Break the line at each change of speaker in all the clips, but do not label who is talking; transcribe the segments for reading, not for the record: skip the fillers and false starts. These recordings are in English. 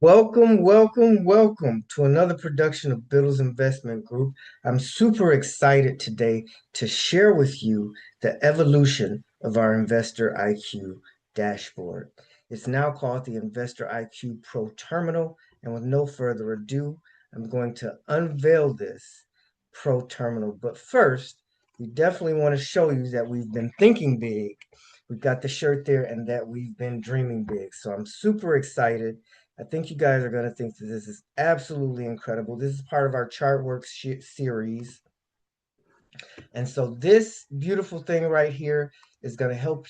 Welcome, welcome, welcome to another production of Biddles Investment Group. I'm super excited today to share with you the evolution of our Investor IQ dashboard. It's now called the Investor IQ ProTerminal, and with no further ado, I'm going to unveil this ProTerminal. But first, we definitely want to show you that we've been thinking big. We've got the shirt there and that we've been dreaming big. So I'm super excited. I think you guys are going to think that this is absolutely incredible. This is part of our Chartworks series. And so this beautiful thing right here is going to help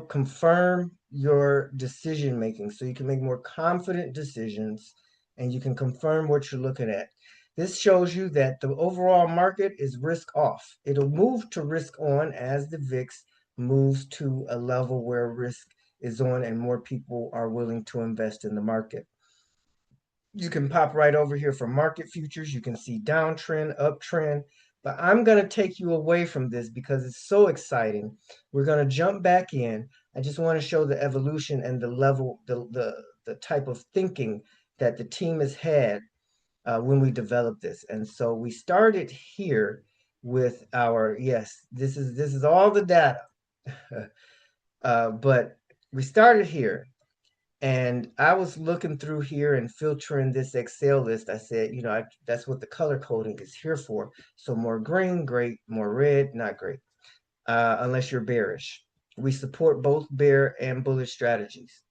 confirm your decision making so you can make more confident decisions and you can confirm what you're looking at. This shows you that the overall market is risk off. It'll move to risk on as the VIX moves to a level where risk is on and more people are willing to invest in the market. You can pop right over here for market futures. You can see downtrend, uptrend, but I'm going to take you away from this because it's so exciting. We're going to jump back in. I just want to show the evolution and the level, the type of thinking that the team has had when we developed this. And so we started here with our, yes, this is all the data. But we started here. And I was looking through here and filtering this Excel list. I said, that's what the color coding is here for. So more green, great. More red, not great. Unless you're bearish. We support both bear and bullish strategies.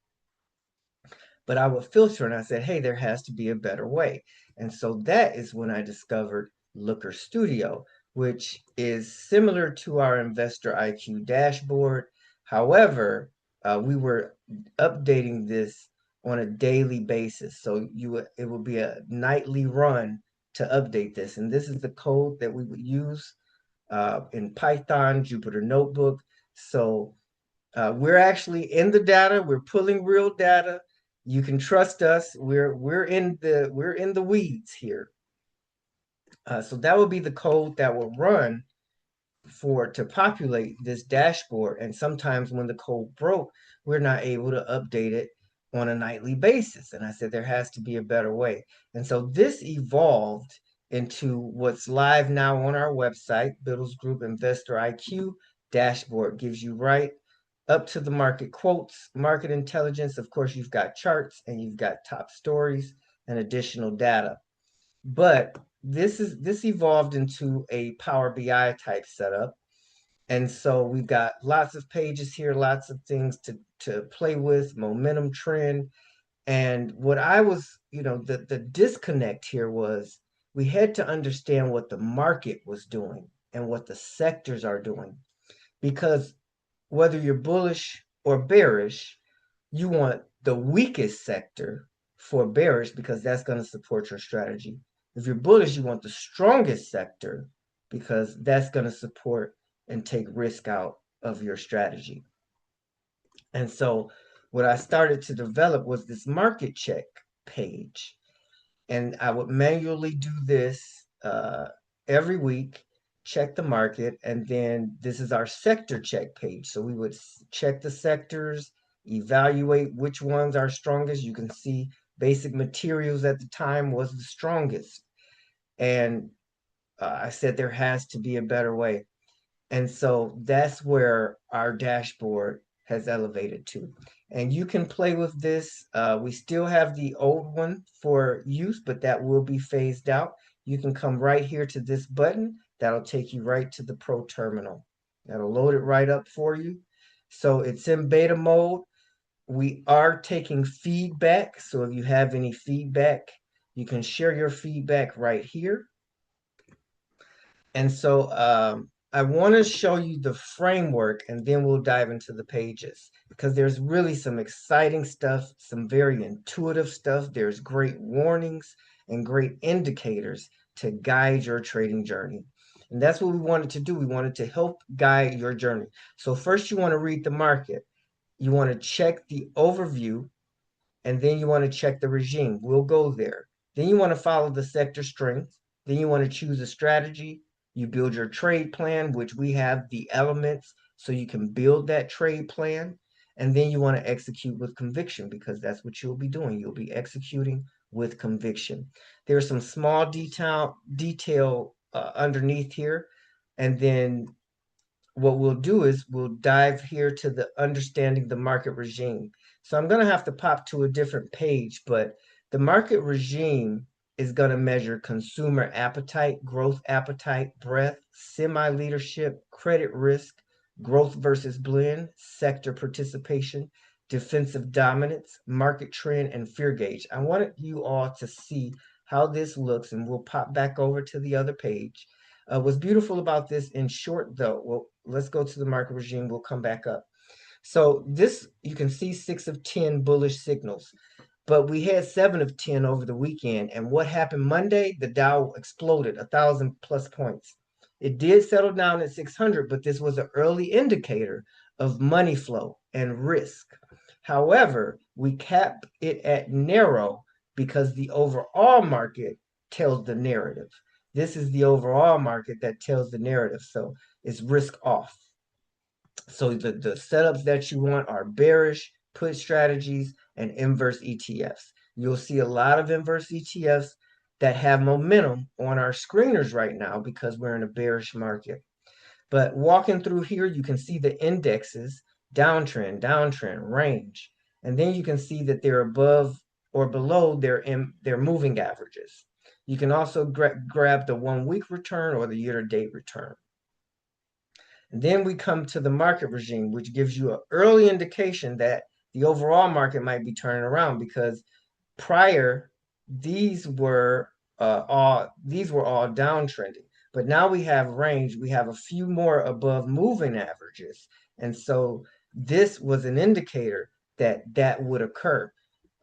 But I would filter and I said, hey, there has to be a better way. And so that is when I discovered Looker Studio, which is similar to our Investor IQ dashboard. However, we were updating this on a daily basis. So it would be a nightly run to update this. And this is the code that we would use in Python, Jupyter Notebook. So we're actually in the data. We're pulling real data. You can trust us. We're in the weeds here. So that would be the code that will run to populate this dashboard. And sometimes when the code broke, we're not able to update it on a nightly basis. And I said there has to be a better way. And so this evolved into what's live now on our website, Biddles Group Investor IQ dashboard. Gives you right up to the market quotes, market intelligence. Of course, you've got charts and you've got top stories and additional data. But this evolved into a Power BI type setup. And so we've got lots of pages here, lots of things to play with, momentum trend. And what I was, the disconnect here was we had to understand what the market was doing and what the sectors are doing. Because whether you're bullish or bearish, you want the weakest sector for bearish because that's going to support your strategy. If you're bullish, you want the strongest sector because that's going to support and take risk out of your strategy. And so what I started to develop was this market check page. And I would manually do this every week, check the market, and then this is our sector check page. So we would check the sectors, evaluate which ones are strongest. You can see basic materials at the time was the strongest. And I said there has to be a better way. And so that's where our dashboard has elevated to. And you can play with this. We still have the old one for use, but that will be phased out. You can come right here to this button. That'll take you right to the ProTerminal. That'll load it right up for you. So it's in beta mode. We are taking feedback. So if you have any feedback, you can share your feedback right here. And so I want to show you the framework and then we'll dive into the pages because there's really some exciting stuff, some very intuitive stuff. There's great warnings and great indicators to guide your trading journey. And that's what we wanted to do. We wanted to help guide your journey. So first you want to read the market. You want to check the overview and then you want to check the regime. We'll go there. Then you want to follow the sector strength. Then you want to choose a strategy. You build your trade plan, which we have the elements so you can build that trade plan. And then you want to execute with conviction, because that's what you'll be doing. You'll be executing with conviction. There's some small detail underneath here. And then what we'll do is we'll dive here to the understanding the market regime. So I'm going to have to pop to a different page, but the market regime is going to measure consumer appetite, growth appetite, breadth, semi-leadership, credit risk, growth versus blend, sector participation, defensive dominance, market trend, and fear gauge. I wanted you all to see how this looks, and we'll pop back over to the other page. What's beautiful about this, in short, though, well, let's go to the market regime. We'll come back up. So this, you can see 6 of 10 bullish signals, but we had 7 of 10 over the weekend. And what happened Monday? The Dow exploded 1,000 plus points. It did settle down at 600, but this was an early indicator of money flow and risk. However, we cap it at narrow because the overall market tells the narrative. This is the overall market that tells the narrative. So it's risk off. So the setups that you want are bearish, put strategies, and inverse ETFs. You'll see a lot of inverse ETFs that have momentum on our screeners right now because we're in a bearish market. But walking through here, you can see the indexes, downtrend, downtrend, range. And then you can see that they're above or below their moving averages. You can also grab the 1 week return or the year-to-date return. And then we come to the market regime, which gives you an early indication that the overall market might be turning around, because prior these were all downtrending. But now we have range. We have a few more above moving averages. And so this was an indicator that that would occur.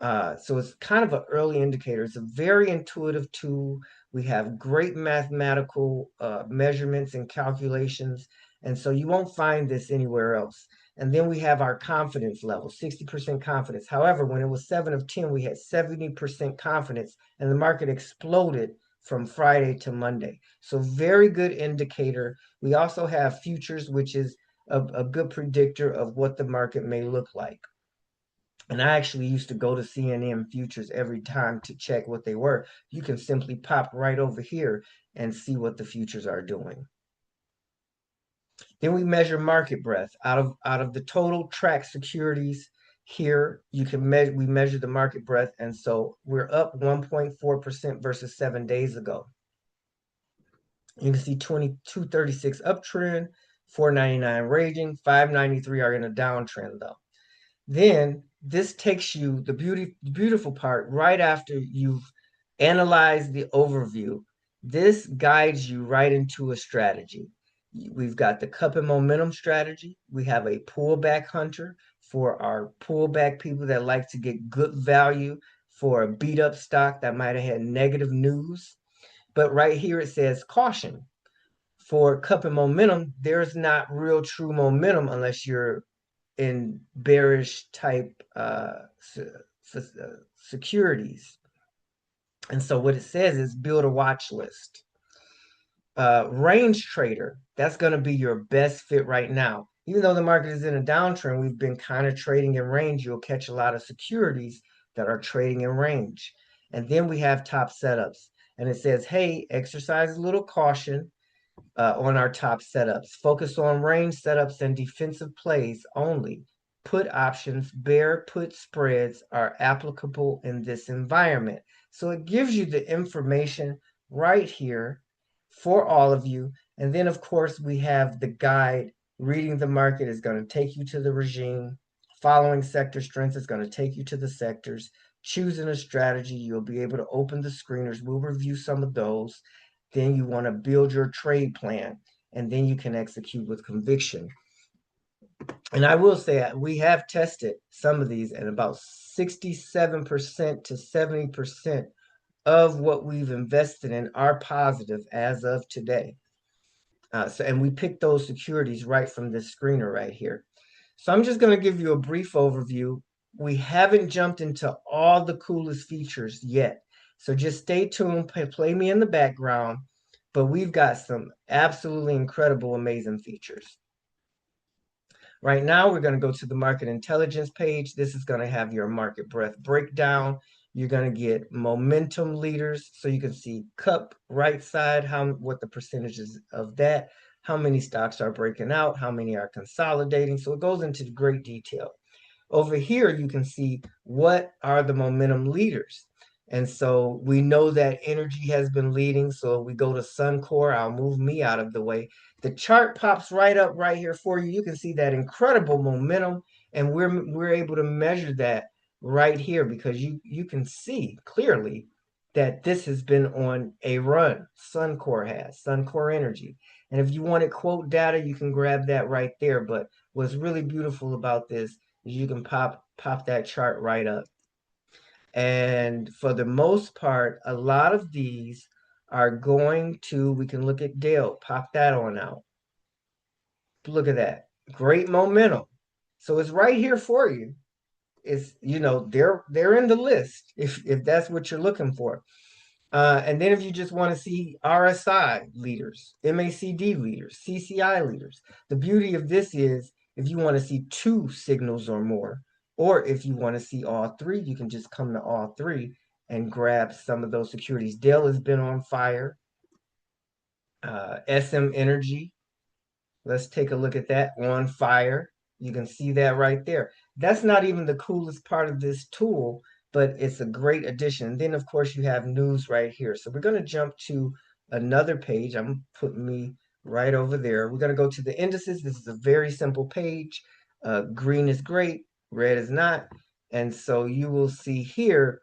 So it's kind of an early indicator. It's a very intuitive tool. We have great mathematical measurements and calculations. And so you won't find this anywhere else. And then we have our confidence level, 60% confidence. However, when it was 7 of 10, we had 70% confidence, and the market exploded from Friday to Monday. So very good indicator. We also have futures, which is a good predictor of what the market may look like. And I actually used to go to CNN futures every time to check what they were. You can simply pop right over here and see what the futures are doing. Then we measure market breadth. Out of the total tracked securities here, you can we measure the market breadth, and so we're up 1.4% versus 7 days ago. You can see 2236 uptrend, 499 raging, 593 are in a downtrend though. Then this takes you, the beautiful part, right after you've analyzed the overview, this guides you right into a strategy. We've got the cup and momentum strategy. We have a pullback hunter for our pullback people that like to get good value for a beat up stock that might have had negative news. But right here it says caution. For cup and momentum, there's not real true momentum unless you're in bearish type securities. And so what it says is build a watch list. Range trader, that's going to be your best fit right now. Even though the market is in a downtrend, we've been kind of trading in range. You'll catch a lot of securities that are trading in range. And then we have top setups. And it says, hey, exercise a little caution on our top setups. Focus on range setups and defensive plays only. Put options, bear put spreads are applicable in this environment. So it gives you the information right here for all of you. And then, of course, we have the guide. Reading the market is going to take you to the regime. Following sector strengths is going to take you to the sectors. Choosing a strategy, you'll be able to open the screeners. We'll review some of those. Then you want to build your trade plan, and then you can execute with conviction. And I will say we have tested some of these, and about 67% to 70% of what we've invested in are positive as of today. And we picked those securities right from this screener right here. So I'm just going to give you a brief overview. We haven't jumped into all the coolest features yet. So just stay tuned, play me in the background. But we've got some absolutely incredible, amazing features. Right now, we're going to go to the market intelligence page. This is going to have your market breadth breakdown. You're going to get momentum leaders. So you can see cup right side, what the percentages of that, how many stocks are breaking out, how many are consolidating. So it goes into great detail. Over here, you can see what are the momentum leaders. And so we know that energy has been leading. So we go to Suncor. I'll move me out of the way. The chart pops right up right here for you. You can see that incredible momentum. And we're able to measure that right here because you can see clearly that this has been on a run. Suncor Energy. And if you wanted quote data, you can grab that right there. But what's really beautiful about this, you can pop that chart right up. And for the most part, a lot of these are going to, we can look at Dell, pop that on out. Look at that. Great momentum. So it's right here for you. It's, they're in the list if that's what you're looking for. And then if you just want to see RSI leaders, MACD leaders, CCI leaders, the beauty of this is if you want to see two signals or more, or if you want to see all three, you can just come to all three and grab some of those securities. Dell has been on fire. SM Energy, let's take a look at that, on fire. You can see that right there. That's not even the coolest part of this tool, but it's a great addition. And then, of course, you have news right here. So we're going to jump to another page. I'm putting me right over there. We're going to go to the indices. This is a very simple page. Green is great, red is not. And so you will see here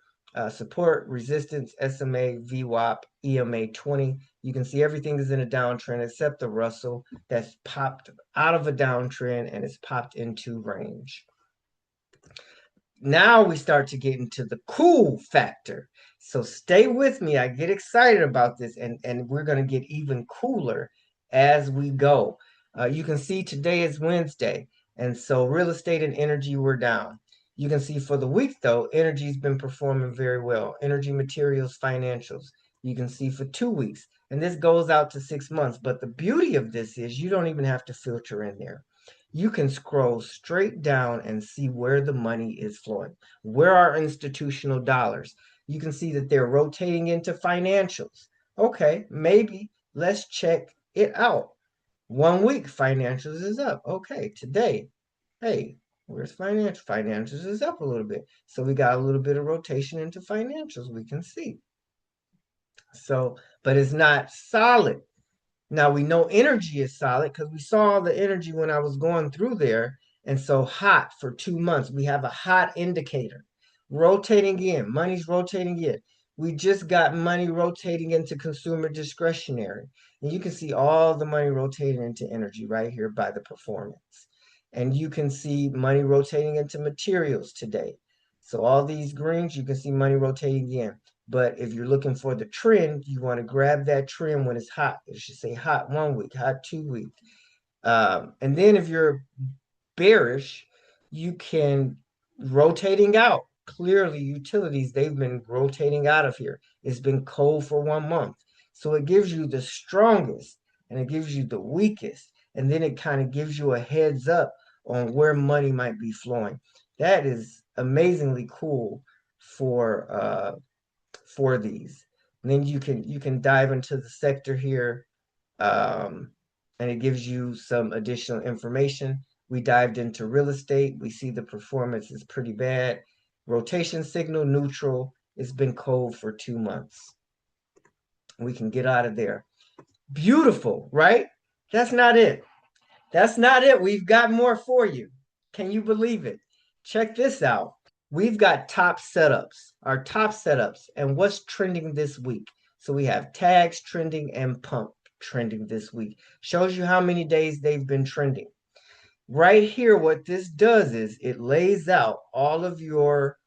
support, resistance, SMA, VWAP, EMA 20. You can see everything is in a downtrend except the Russell that's popped out of a downtrend and it's popped into range. Now we start to get into the cool factor. So stay with me. I get excited about this, and we're going to get even cooler as we go. You can see today is Wednesday, and so real estate and energy were down. You can see for the week, though, energy's been performing very well. Energy materials, financials. You can see for 2 weeks, and this goes out to 6 months. But the beauty of this is you don't even have to filter in there. You can scroll straight down and see where the money is flowing. Where are institutional dollars? You can see that they're rotating into financials. Okay, maybe let's check it out. 1 week, financials is up. Okay, today, hey, where's financial? Financials is up a little bit. So we got a little bit of rotation into financials, we can see. So, but it's not solid. Now we know energy is solid because we saw the energy when I was going through there. And so hot for 2 months. We have a hot indicator. Rotating in, money's rotating in. We just got money rotating into consumer discretionary. And you can see all the money rotating into energy right here by the performance. And you can see money rotating into materials today. So all these greens, you can see money rotating in. But if you're looking for the trend, you want to grab that trend when it's hot. It should say hot 1 week, hot 2 week. And then if you're bearish, you can rotating out. Clearly, utilities, they've been rotating out of here. It's been cold for 1 month. So it gives you the strongest and it gives you the weakest. And then it kind of gives you a heads up on where money might be flowing. That is amazingly cool for these. And then you can dive into the sector here, and it gives you some additional information. We dived into real estate. We see the performance is pretty bad. Rotation signal neutral. It's been cold for 2 months. We can get out of there. Beautiful, right? That's not it. That's not it. We've got more for you. Can you believe it? Check this out. We've got top setups, our top setups, and what's trending this week. So we have tags trending and pump trending this week. Shows you how many days they've been trending. Right here, what this does is it lays out all of your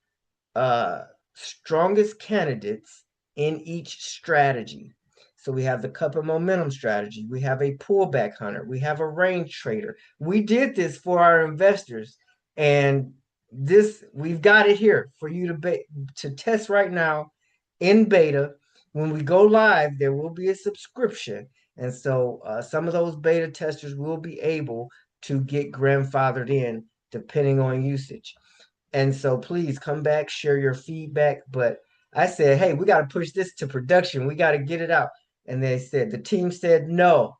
strongest candidates in each strategy. So we have the cup of momentum strategy. We have a pullback hunter. We have a range trader. We did this for our investors, and this we've got it here for you to test right now in beta. When we go live, there will be a subscription, and so some of those beta testers will be able to get grandfathered in depending on usage. And so please come back, share your feedback. But I said, hey, we got to push this to production. We got to get it out. And the team said, no,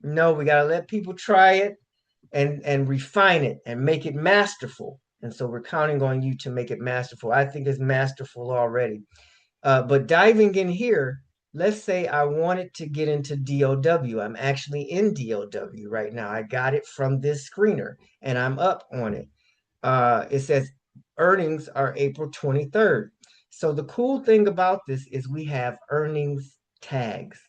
we got to let people try it and refine it and make it masterful. And so we're counting on you to make it masterful. I think it's masterful already. But diving in here, let's say I wanted to get into DOW. I'm actually in DOW right now. I got it from this screener and I'm up on it. It says earnings are April 23rd. So the cool thing about this is we have earnings tags,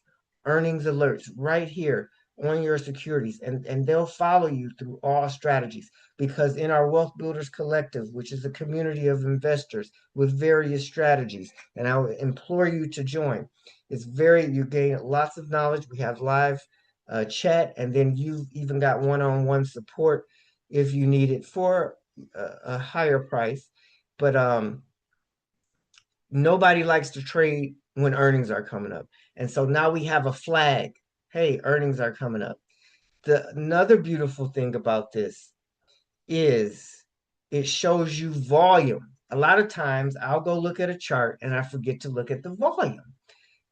earnings alerts right here on your securities, and they'll follow you through all strategies, because in our Wealth Builders Collective, which is a community of investors with various strategies, and I would implore you to join. You gain lots of knowledge. We have live chat, and then you've even got one-on-one support if you need it for a higher price. But nobody likes to trade when earnings are coming up. And so now we have a flag. Hey, earnings are coming up. Another beautiful thing about this is it shows you volume. A lot of times I'll go look at a chart and I forget to look at the volume.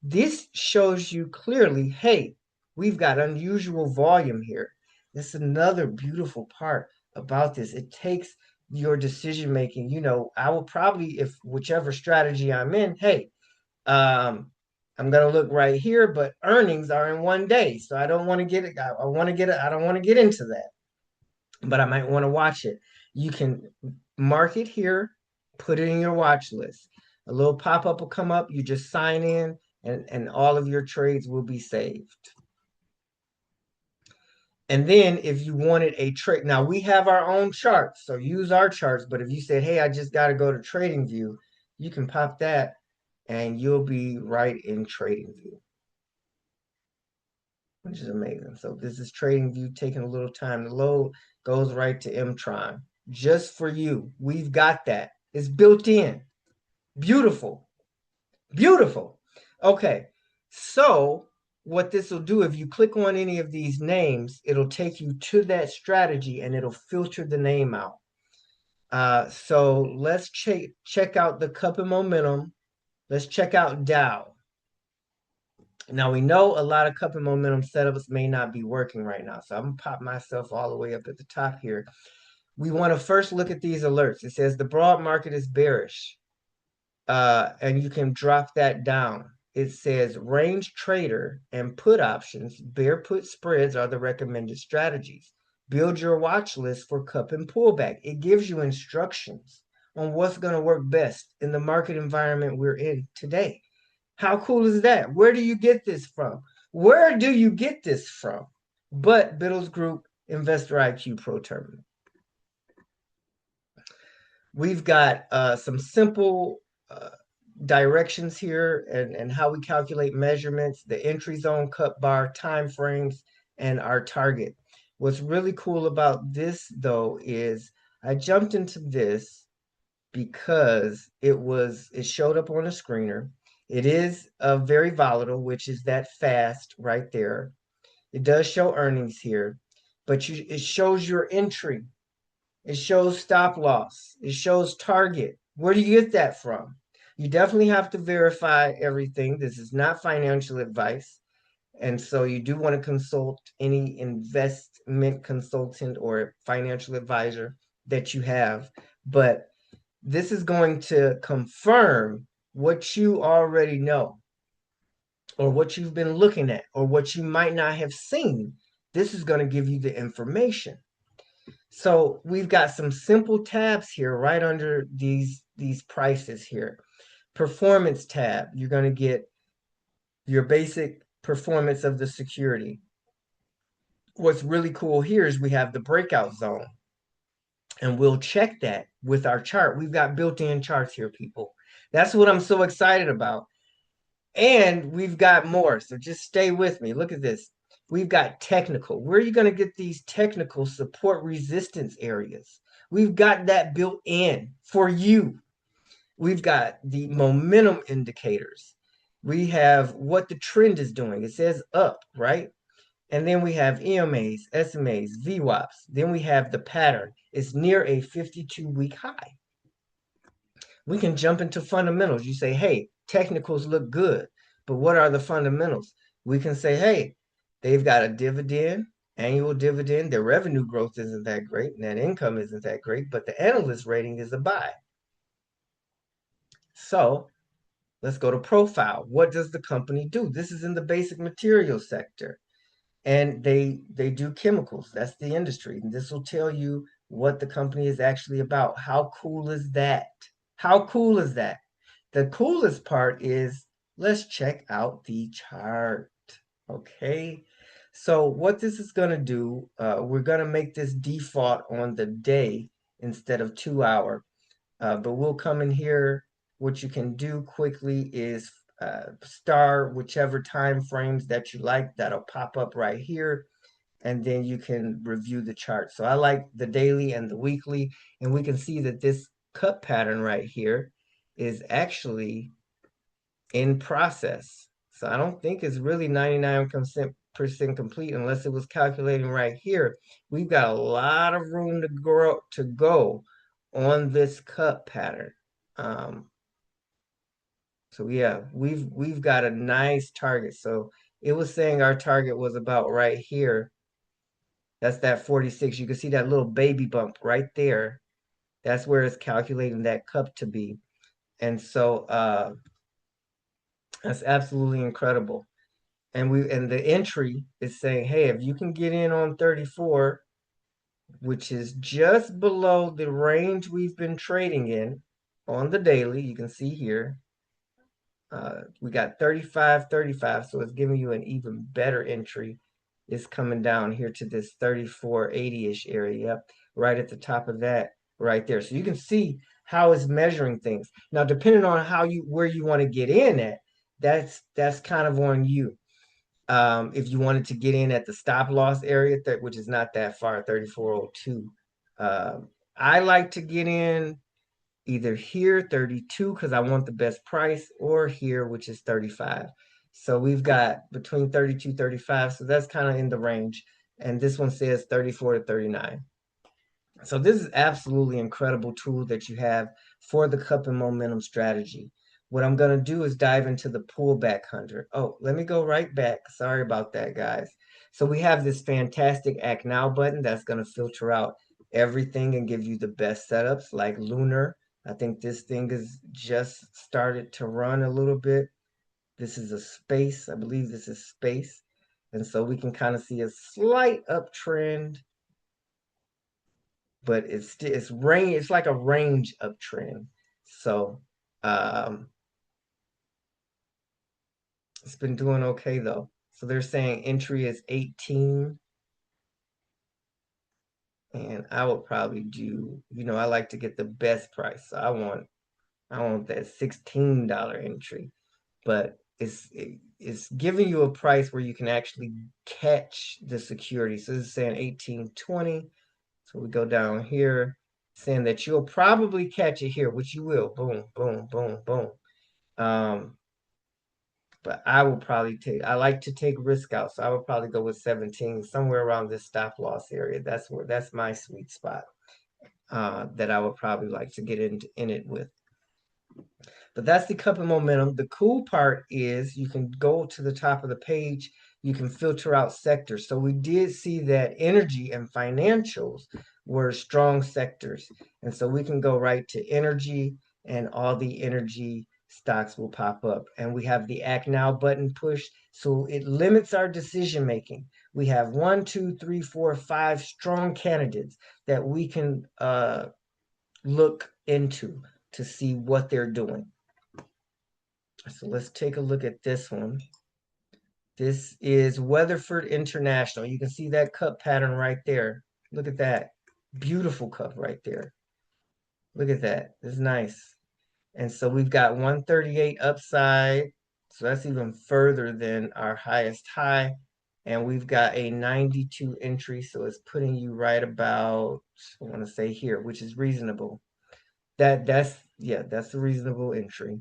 This shows you clearly, hey, we've got unusual volume here. That's another beautiful part about this. It takes your decision making. I will probably, if whichever strategy I'm in, hey, I'm gonna look right here, but earnings are in one day, so I don't want to get it. I want to get it. I don't want to get into that, but I might want to watch it. You can mark it here, put it in your watch list. A little pop-up will come up. You just sign in, and all of your trades will be saved. And then if you wanted a trade, now we have our own charts, so use our charts. But if you said, hey, I just got to go to TradingView, you can pop that and you'll be right in TradingView, which is amazing. So this is TradingView taking a little time to load, goes right to Mtron. Just for you. We've got that. It's built in. Beautiful. Beautiful. Okay. So what this will do, if you click on any of these names, it'll take you to that strategy and it'll filter the name out. So let's check out the cup and momentum. Let's check out Dow. Now we know a lot of cup and momentum setups may not be working right now. So I'm gonna pop myself all the way up at the top here. We want to first look at these alerts. It says the broad market is bearish. And you can drop that down. It says range trader and put options, bear put spreads are the recommended strategies. Build your watch list for cup and pullback. It gives you instructions on what's going to work best in the market environment we're in today. How cool is that? Where do you get this from? Where do you get this from? But Biddles Group, Investor IQ, ProTerminal. We've got some simple directions here and how we calculate measurements, the entry zone, cut bar, time frames, and our target. What's really cool about this, though, is I jumped into this because it showed up on a screener. It is very volatile, which is that fast right there. It does show earnings here, but it shows your entry. It shows stop loss. It shows target. Where do you get that from? You definitely have to verify everything. This is not financial advice. And so you do want to consult any investment consultant or financial advisor that you have. But this is going to confirm what you already know, or what you've been looking at, or what you might not have seen. This is going to give you the information. So we've got some simple tabs here right under these prices here. Performance tab, you're going to get your basic performance of the security. What's really cool here is we have the breakout zone, and we'll check that with our chart. We've got built-in charts here, people. That's what I'm so excited about. And we've got more, so just stay with me. Look at this. We've got technical. Where are you going to get these technical support resistance areas? We've got that built in for you. We've got the momentum indicators. We have what the trend is doing. It says up, right? And then we have EMAs, SMAs, VWAPs. Then we have the pattern. It's near a 52-week high. We can jump into fundamentals. You say, hey, technicals look good, but what are the fundamentals? We can say, hey, they've got a dividend, annual dividend. Their revenue growth isn't that great. Net income isn't that great, but the analyst rating is a buy. So let's go to profile. What does the company do? This is in the basic materials sector. And they do chemicals. That's the industry. And this will tell you what the company is actually about. How cool is that? How cool is that? The coolest part is, let's check out the chart. Okay. So what this is going to do, we're going to make this default on the day instead of 2 hour. But we'll come in here. What you can do quickly is star whichever time frames that you like. That'll pop up right here. And then you can review the chart. So I like the daily and the weekly. And we can see that this cup pattern right here is actually in process. So I don't think it's really 99% complete unless it was calculating right here. We've got a lot of room to go on this cup pattern. So yeah, we've got a nice target. So it was saying our target was about right here. That's that 46. You can see that little baby bump right there. That's where it's calculating that cup to be. And so that's absolutely incredible. And the entry is saying, hey, if you can get in on 34, which is just below the range we've been trading in on the daily, you can see here. We got 35, 35, so it's giving you an even better entry. It's coming down here to this 34.80-ish area. Yep, right at the top of that, right there. So you can see how it's measuring things. Now, depending on where you want to get in at, that's kind of on you. If you wanted to get in at the stop loss area, which is not that far, 34.02. I like to get in either here, 32, because I want the best price, or here, which is 35. So we've got between 32, 35. So that's kind of in the range. And this one says 34 to 39. So this is absolutely incredible tool that you have for the cup and momentum strategy. What I'm going to do is dive into the Pullback Hunter. Oh, let me go right back. Sorry about that, guys. So we have this fantastic Act Now button that's going to filter out everything and give you the best setups like Lunar. I think this thing is just started to run a little bit. This is a space. I believe this is space. And so we can kind of see a slight uptrend, but it's like a range uptrend. So it's been doing okay though. So they're saying entry is 18. And I would probably do, I like to get the best price. So I want that $16 entry. But it's giving you a price where you can actually catch the security. So this is saying 18.20. So we go down here, saying that you'll probably catch it here, which you will. Boom, boom, boom, boom. But I like to take risk out. So I would probably go with 17, somewhere around this stop loss area. That's my sweet spot that I would probably like to get in it with. But that's the cup of momentum. The cool part is you can go to the top of the page. You can filter out sectors. So we did see that energy and financials were strong sectors. And so we can go right to energy, and all the energy stocks will pop up. And we have the Act Now button pushed. So it limits our decision making. We have 1, 2, 3, 4, 5 strong candidates that we can look into to see what they're doing. So let's take a look at this one. This is Weatherford International. You can see that cup pattern right there. Look at that. Beautiful cup right there. Look at that. It's nice. And so we've got 138 upside. So that's even further than our highest high. And we've got a 92 entry. So it's putting you right about, I want to say here, which is reasonable. That's a reasonable entry.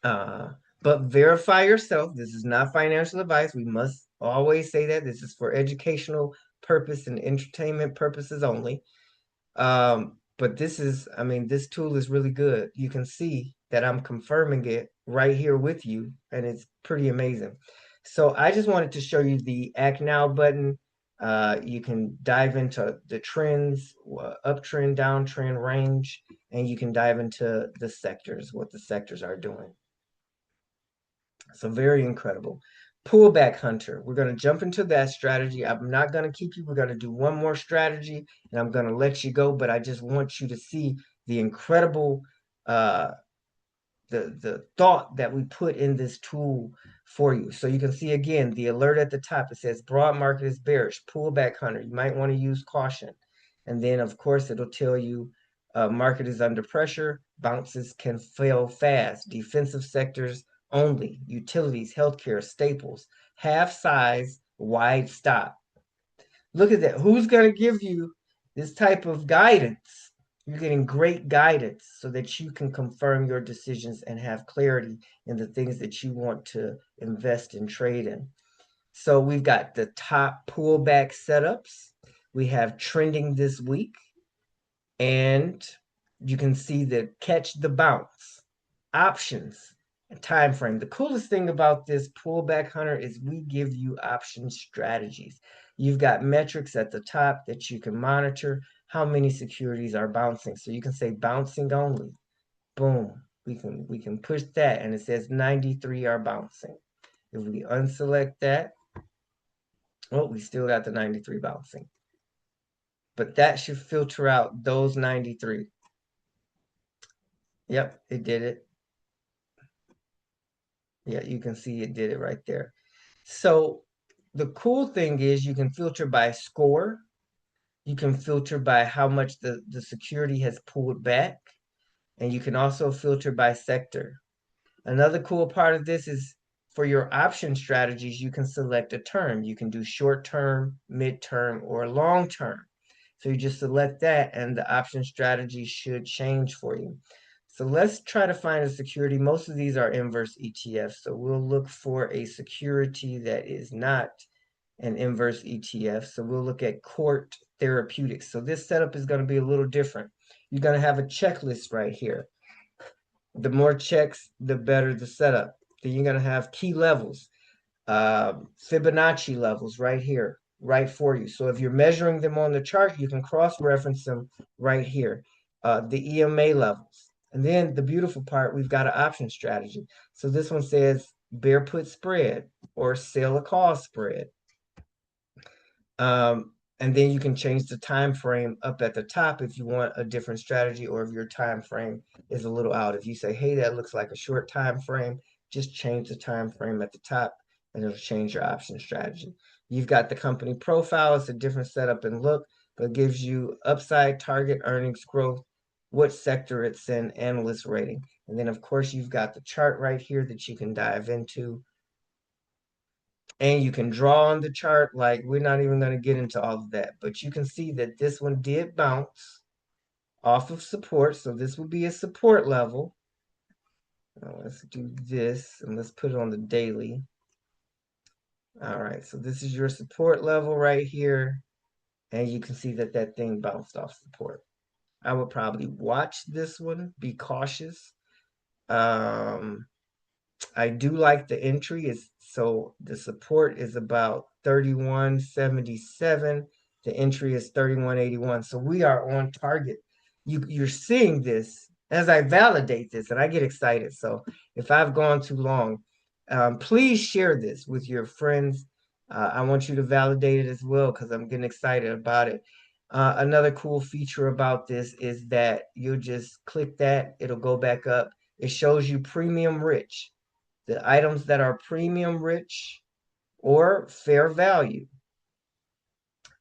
But verify yourself. This is not financial advice. We must always say that. This is for educational purpose and entertainment purposes only. But this is, I mean, this tool is really good. You can see that I'm confirming it right here with you, and it's pretty amazing. So I just wanted to show you the Act Now button. You can dive into the trends, uptrend, downtrend, range, and you can dive into the sectors, what the sectors are doing. So very incredible. Pullback Hunter. We're going to jump into that strategy. I'm not going to keep you. We're going to do one more strategy, and I'm going to let you go. But I just want you to see the incredible uh, the thought that we put in this tool for you. So you can see again the alert at the top. It says broad market is bearish. Pullback Hunter. You might want to use caution. And then of course it'll tell you market is under pressure. Bounces can fail fast. Defensive sectors only. Utilities, healthcare, staples. Half size, wide stop. Look at that. Who's going to give you this type of guidance? You're getting great guidance so that you can confirm your decisions and have clarity in the things that you want to invest and trade in. So we've got the top pullback setups. We have trending this week. And you can see the catch the bounce, options, and time frame. The coolest thing about this Pullback Hunter is we give you option strategies. You've got metrics at the top that you can monitor how many securities are bouncing. So you can say bouncing only. Boom. We can push that and it says 93 are bouncing. If we unselect that, well, we still got the 93 bouncing. But that should filter out those 93. Yep, it did it. Yeah, you can see it did it right there. So the cool thing is you can filter by score. You can filter by how much the security has pulled back. And you can also filter by sector. Another cool part of this is for your option strategies, you can select a term. You can do short term, mid-term, or long term. So you just select that and the option strategy should change for you. So let's try to find a security. Most of these are inverse ETFs. So we'll look for a security that is not an inverse ETF. So we'll look at Court Therapeutics. So this setup is going to be a little different. You're going to have a checklist right here. The more checks, the better the setup. Then you're going to have key levels, Fibonacci levels right here, right for you. So if you're measuring them on the chart, you can cross-reference them right here. The EMA levels. And then the beautiful part, we've got an option strategy. So this one says bear put spread or sell a call spread. And then you can change the time frame up at the top if you want a different strategy or if your time frame is a little out. If you say, hey, that looks like a short time frame, just change the time frame at the top and it'll change your option strategy. You've got the company profile. It's a different setup and look, but it gives you upside, target, earnings growth, what sector it's in, analyst rating. And then, of course, you've got the chart right here that you can dive into. And you can draw on the chart. Like, we're not even going to get into all of that. But you can see that this one did bounce off of support. So this will be a support level. Now let's do this. And let's put it on the daily. All right. So this is your support level right here. And you can see that that thing bounced off support. I would probably watch this one. Be cautious. I do like the entry is so the support is about 31.77. The entry is 31.81. So we are on target. You're seeing this as I validate this and I get excited. So if I've gone too long, please share this with your friends. I want you to validate it as well because I'm getting excited about it. Another cool feature about this is that you'll just click that, it'll go back up. It shows you premium rich, the items that are premium rich or fair value.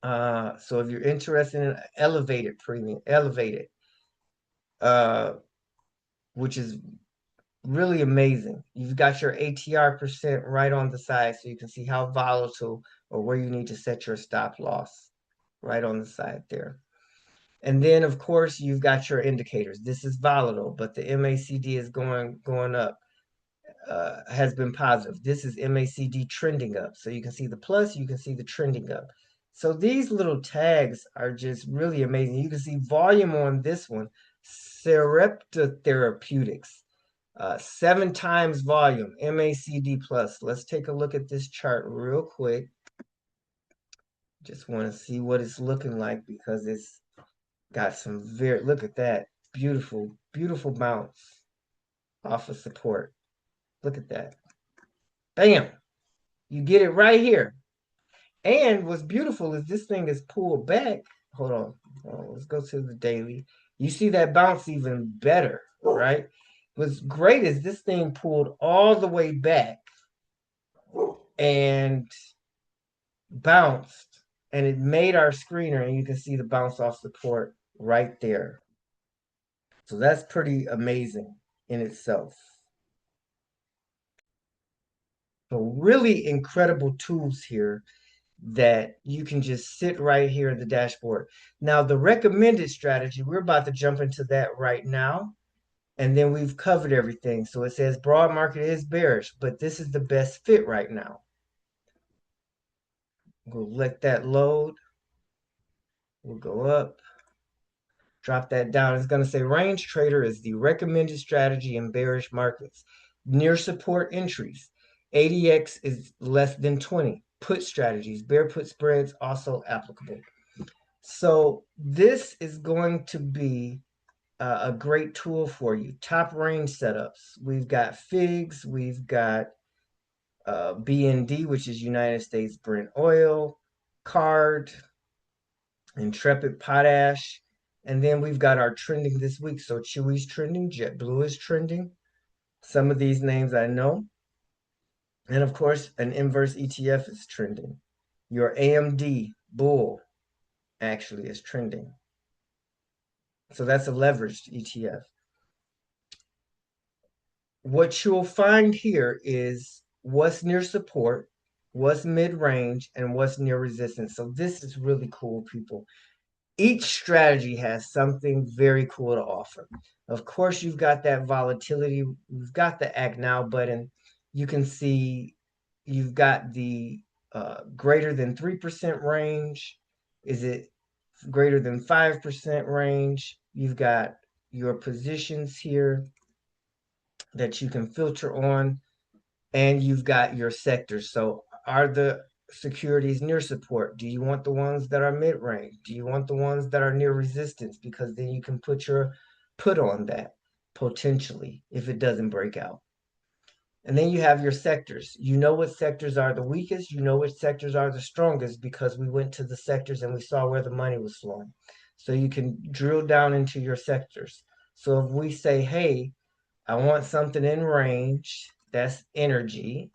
So if you're interested in elevated premium, uh, which is really amazing. You've got your ATR percent right on the side so you can see how volatile or where you need to set your stop loss right on the side there. And then of course you've got your indicators. This is volatile, but the MACD is going up. has been positive. This is MACD trending up. So you can see the plus, you can see the trending up. So these little tags are just really amazing. You can see volume on this one, Sarepta Therapeutics, 7 times volume, MACD plus. Let's take a look at this chart real quick. Just want to see what it's looking like because it's got some look at that. Beautiful, beautiful bounce off of support. Look at that. Bam! You get it right here. And what's beautiful is this thing is pulled back. Hold on. Let's go to the daily. You see that bounce even better, right? What's great is this thing pulled all the way back and bounced, and it made our screener, and you can see the bounce off support right there. So that's pretty amazing in itself. So really incredible tools here that you can just sit right here in the dashboard. Now, the recommended strategy, we're about to jump into that right now. And then we've covered everything. So it says broad market is bearish, but this is the best fit right now. We'll let that load. We'll go up. Drop that down. It's going to say range trader is the recommended strategy in bearish markets. Near support entries. ADX is less than 20. Put strategies, bear put spreads also applicable. So this is going to be a great tool for you. Top range setups. We've got FIGs. We've got BND, which is United States Brent Oil, CARD, Intrepid Potash. And then we've got our trending this week. So Chewy's trending, JetBlue is trending. Some of these names I know. And of course, an inverse ETF is trending. Your AMD Bull actually is trending. So that's a leveraged ETF. What you'll find here is what's near support, what's mid-range, and what's near resistance. So this is really cool, people. Each strategy has something very cool to offer. Of course, you've got that volatility. You've got the Act Now button. You can see you've got the greater than 3% range. Is it greater than 5% range? You've got your positions here that you can filter on, and you've got your sectors. So are the securities near support? Do you want the ones that are mid-range? Do you want the ones that are near resistance? Because then you can put your put on that potentially if it doesn't break out. And then you have your sectors. You know what sectors are the weakest. You know which sectors are the strongest because we went to the sectors and we saw where the money was flowing. So you can drill down into your sectors. So if we say, hey, I want something in range, that's energy.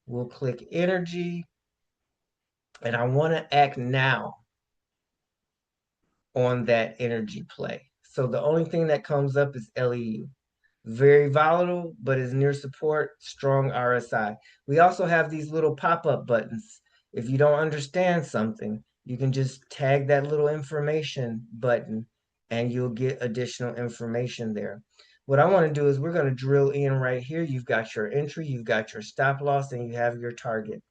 We'll click energy, and I want to act now on that energy play. So the only thing that comes up is LEU. Very volatile, but is near support, strong RSI. We also have these little pop-up buttons. If you don't understand something, you can just tag that little information button and you'll get additional information there. What I want to do is we're going to drill in right here. You've got your entry, you've got your stop loss, and you have your target.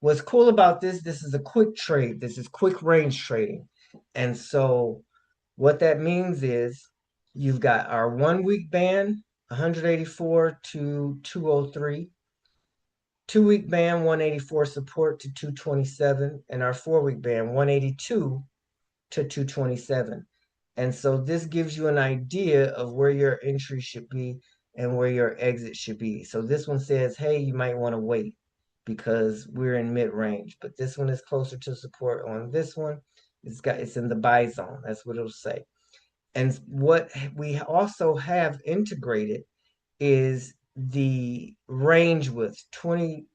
What's cool about this is a quick trade. This is quick range trading. And so what that means is you've got our 1 week band, 184 to 203. 2 week band, 184 support to 227. And our 4 week band, 182 to 227. And so this gives you an idea of where your entry should be and where your exit should be. So this one says, hey, you might want to wait because we're in mid-range. But this one is closer to support on this one. It's in the buy zone. That's what it'll say. And what we also have integrated is the range width, 23%.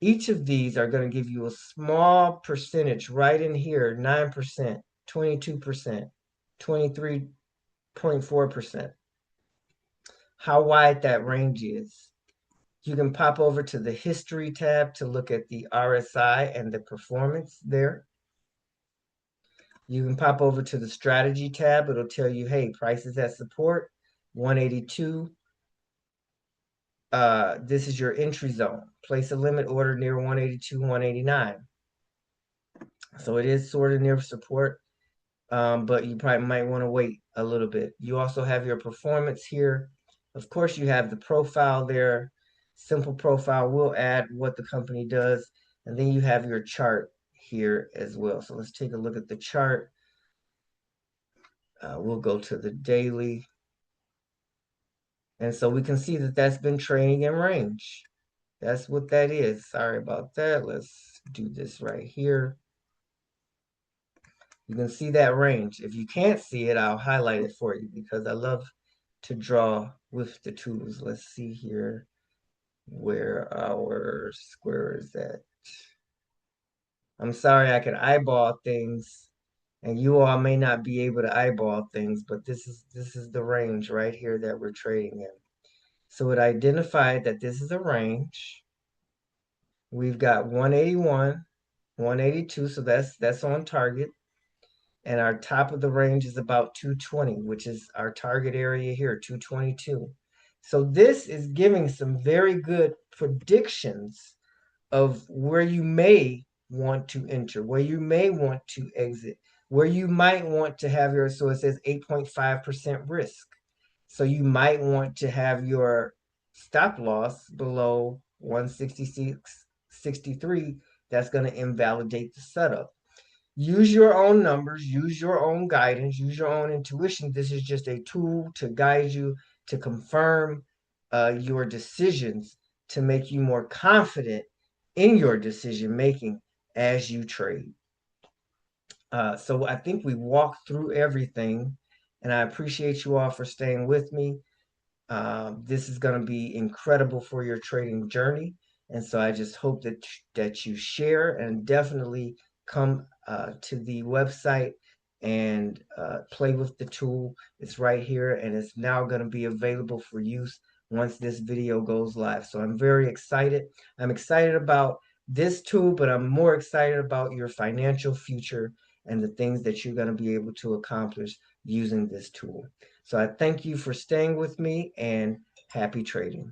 Each of these are going to give you a small percentage right in here, 9%, 22%, 23.4%. How wide that range is. You can pop over to the history tab to look at the RSI and the performance there. You can pop over to the strategy tab. It'll tell you, hey, price is at support. 182. This is your entry zone. Place a limit order near 182, 189. So it is sort of near support, but you probably might want to wait a little bit. You also have your performance here. Of course, you have the profile there. Simple profile will add what the company does. And then you have your chart here as well. So let's take a look at the chart. We'll go to the daily. And so we can see that that's been trading in range. That's what that is. Sorry about that. Let's do this right here. You can see that range. If you can't see it, I'll highlight it for you because I love to draw with the tools. Let's see here where our square is at. I'm sorry I can eyeball things, and you all may not be able to eyeball things, but this is the range right here that we're trading in. So it identified that this is a range. We've got 181, 182, so that's on target. And our top of the range is about 220, which is our target area here, 222. So this is giving some very good predictions of where you may want to enter, where you may want to exit, where you might want to have your, so it says 8.5% risk. So you might want to have your stop loss below 166.63. That's going to invalidate the setup. Use your own numbers, use your own guidance, use your own intuition. This is just a tool to guide you, to confirm your decisions, to make you more confident in your decision making as you trade. So I think we walked through everything, and I appreciate you all for staying with me. This is going to be incredible for your trading journey. And so I just hope that you share and definitely come to the website and play with the tool. It's right here, and it's now going to be available for use once this video goes live. So I'm very excited. I'm excited about this tool, but I'm more excited about your financial future and the things that you're going to be able to accomplish using this tool. So I thank you for staying with me, and happy trading.